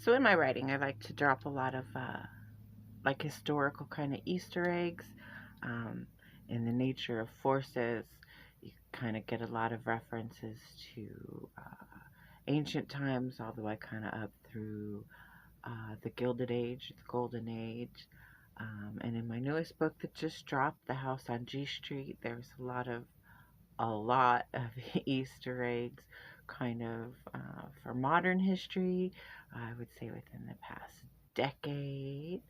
So in my writing, I like to drop a lot of like historical kind of Easter eggs um, in the nature of forces. You kind of get a lot of references to ancient times, all the way kind of up through the Gilded Age, the Golden Age. And in my newest book that just dropped, The House on G Street, there's a lot of Easter eggs kind of for modern history. I would say within the past decade.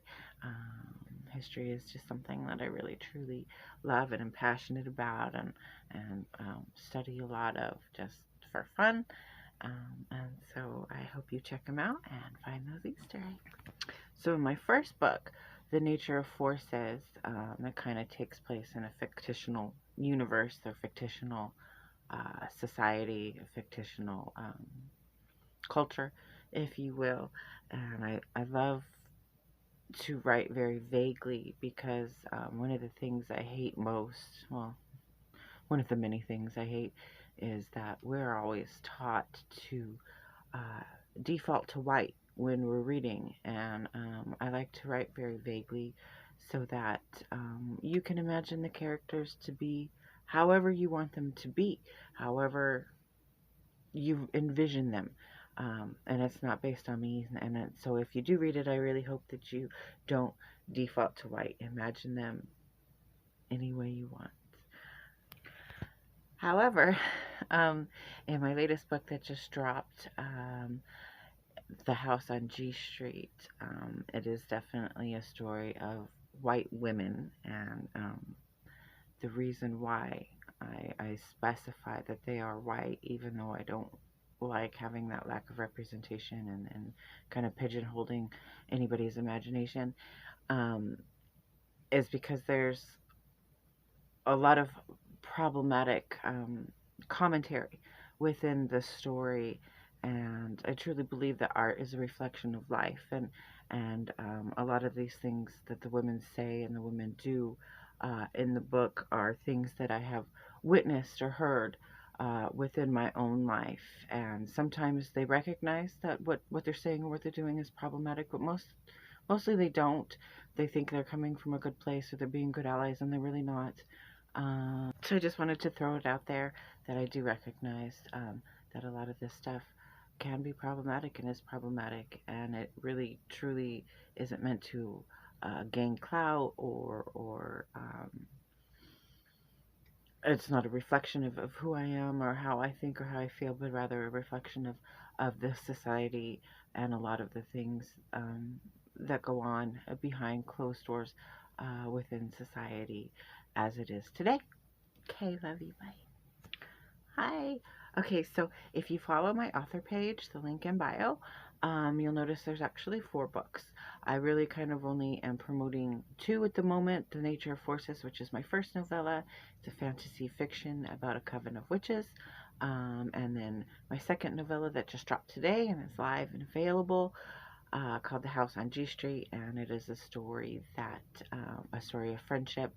History is just something that I really truly love and am passionate about and study a lot of just for fun. And so I hope you check them out and find those Easter eggs. So in my first book, The Nature of Forces, it kind of takes place in a fictional universe or fictional society, a fictional culture, if you will. And I love to write very vaguely because one of the things I hate most, well, one of the many things I hate, is that we're always taught to uh, default to white when we're reading, and I like to write very vaguely so that you can imagine the characters to be however you want them to be, however you envision them. And it's not based on me. So if you do read it, I really hope that you don't default to white. Imagine them any way you want. However, in my latest book that just dropped, The House on G Street, it is definitely a story of white women, and the reason why I specify that they are white, even though I don't like having that lack of representation and kind of pigeonholing anybody's imagination, um, is because there's a lot of problematic commentary within the story, and I truly believe that art is a reflection of life, and a lot of these things that the women say and the women do in the book are things that I have witnessed or heard within my own life, and sometimes they recognize that what they're saying or what they're doing is problematic, but mostly they don't. They think they're coming from a good place or they're being good allies, and they're really not. So I just wanted to throw it out there that I do recognize that a lot of this stuff can be problematic and is problematic, and it really truly isn't meant to gain clout or it's not a reflection of who I am or how I think or how I feel, but rather a reflection of this society and a lot of the things that go on behind closed doors within society as it is today. Okay, love you. Bye. Hi. Okay, so if you follow my author page, the link in bio, you'll notice there's actually 4 books. I really kind of only am promoting 2 at the moment. The Nature of Forces, which is my first novella. It's a fantasy fiction about a coven of witches. And then my second novella that just dropped today and is live and available, called The House on G Street, and it is a story a story of friendship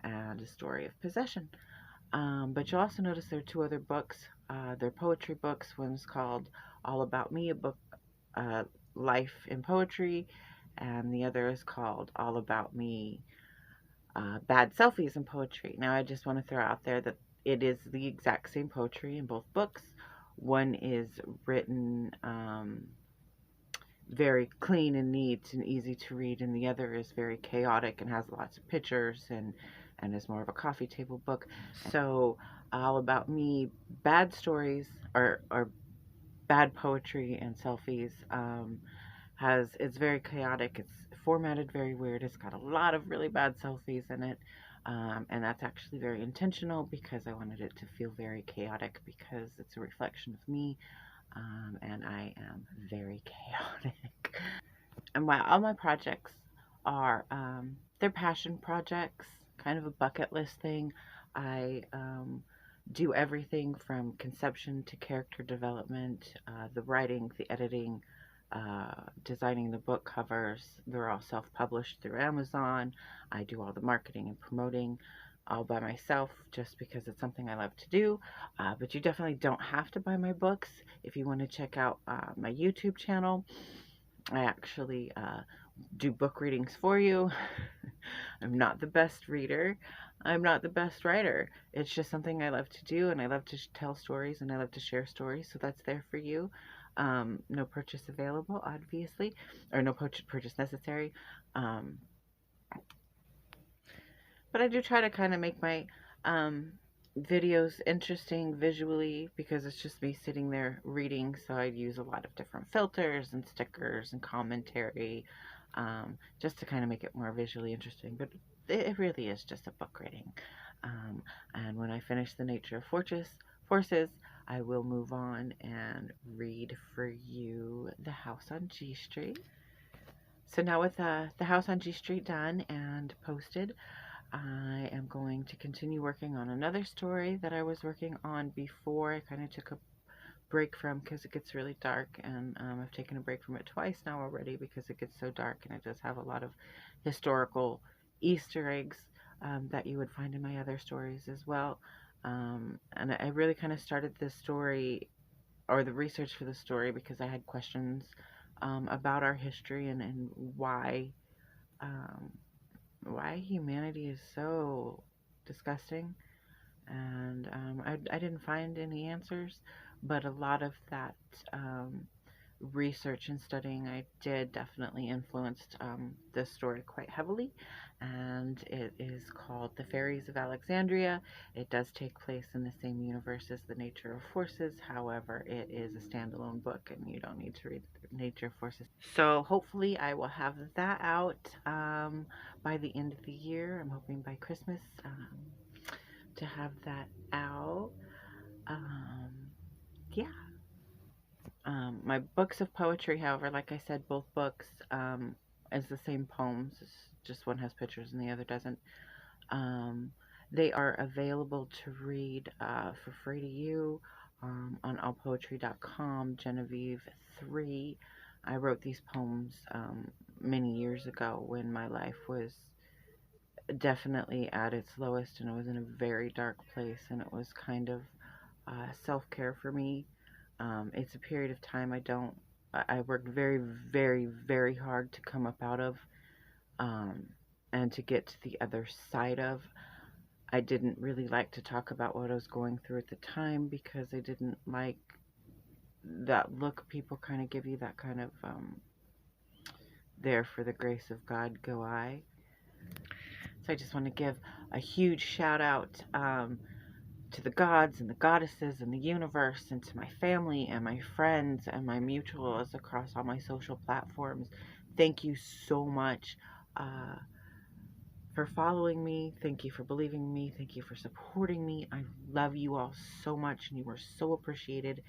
and a story of possession. But you'll also notice there are 2 other books. They're poetry books. One's called All About Me, a book, uh, life in poetry, and the other is called All About Me, bad selfies in poetry. Now, I just want to throw out there that it is the exact same poetry in both books. One is written very clean and neat and easy to read, and the other is very chaotic and has lots of pictures and is more of a coffee table book. So, All About Me, bad stories or bad poetry and selfies, it's very chaotic. It's formatted very weird. It's got a lot of really bad selfies in it. And that's actually very intentional because I wanted it to feel very chaotic because it's a reflection of me, and I am very chaotic. And while all my projects are, they're passion projects, kind of a bucket list thing, I do everything from conception to character development, the writing, the editing, designing the book covers. They're all self-published through Amazon. I do all the marketing and promoting all by myself just because it's something I love to do. But you definitely don't have to buy my books if you want to check out my YouTube channel. I actually do book readings for you. I'm not the best reader. I'm not the best writer. It's just something I love to do, and I love to tell stories, and I love to share stories, so that's there for you. No purchase available, obviously, or no purchase necessary. Um, but I do try to kind of make my um, videos interesting visually because it's just me sitting there reading. So I use a lot of different filters and stickers and commentary just to kind of make it more visually interesting. But it really is just a book reading. And when I finish The Nature of Forces, I will move on and read for you The House on G Street. So now with The House on G Street done and posted, I am going to continue working on another story that I was working on before. I kind of took a break from because it gets really dark, and I've taken a break from it twice now already because it gets so dark, and it does have a lot of historical Easter eggs that you would find in my other stories as well. And I really kind of started this story or the research for the story because I had questions about our history and um, why humanity is so disgusting. And I didn't find any answers, but a lot of that research and studying I did definitely influenced this story quite heavily. And it is called The Fairies of Alexandria. It does take place in the same universe as The Nature of Forces. However, it is a standalone book and you don't need to read The Nature of Forces. So hopefully I will have that out by the end of the year. I'm hoping by Christmas to have that out. Yeah. My books of poetry, however, like I said, both books is the same poems. It's just one has pictures and the other doesn't. Um, they are available to read for free to you on allpoetry.com. Genevieve 3. I wrote these poems many years ago when my life was definitely at its lowest and I was in a very dark place, and it was kind of self-care for me. It's a period of time I worked very, very, very hard to come up out of and to get to the other side of. I didn't really like to talk about what I was going through at the time because I didn't like that look people kind of give you, that kind of there for the grace of God go I. So I just want to give a huge shout out to the gods and the goddesses and the universe, and to my family and my friends and my mutuals across all my social platforms. Thank you so much for following me. Thank you for believing in me. Thank you for supporting me. I love you all so much, and you are so appreciated.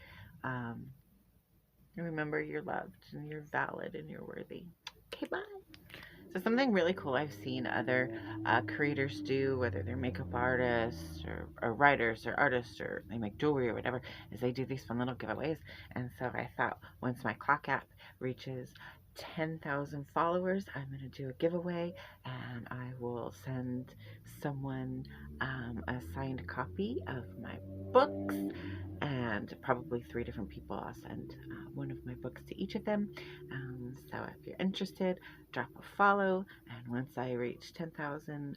Remember, you're loved and you're valid and you're worthy. Okay, bye. So something really cool I've seen other creators do, whether they're makeup artists or writers or artists or they make jewelry or whatever, is they do these fun little giveaways. And so I thought once my clock app reaches 10,000 followers, I'm going to do a giveaway, and I will send someone a signed copy of my books, and probably 3 different people. I'll send one of my books to each of them. So if you're interested, drop a follow, and once I reach 10,000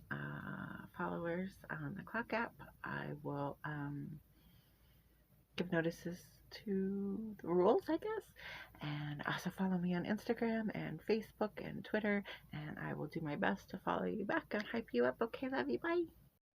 followers on the clock app, I will give notices to the rules, I guess. And also follow me on Instagram and Facebook and Twitter, and I will do my best to follow you back and hype you up. Okay, love you, bye.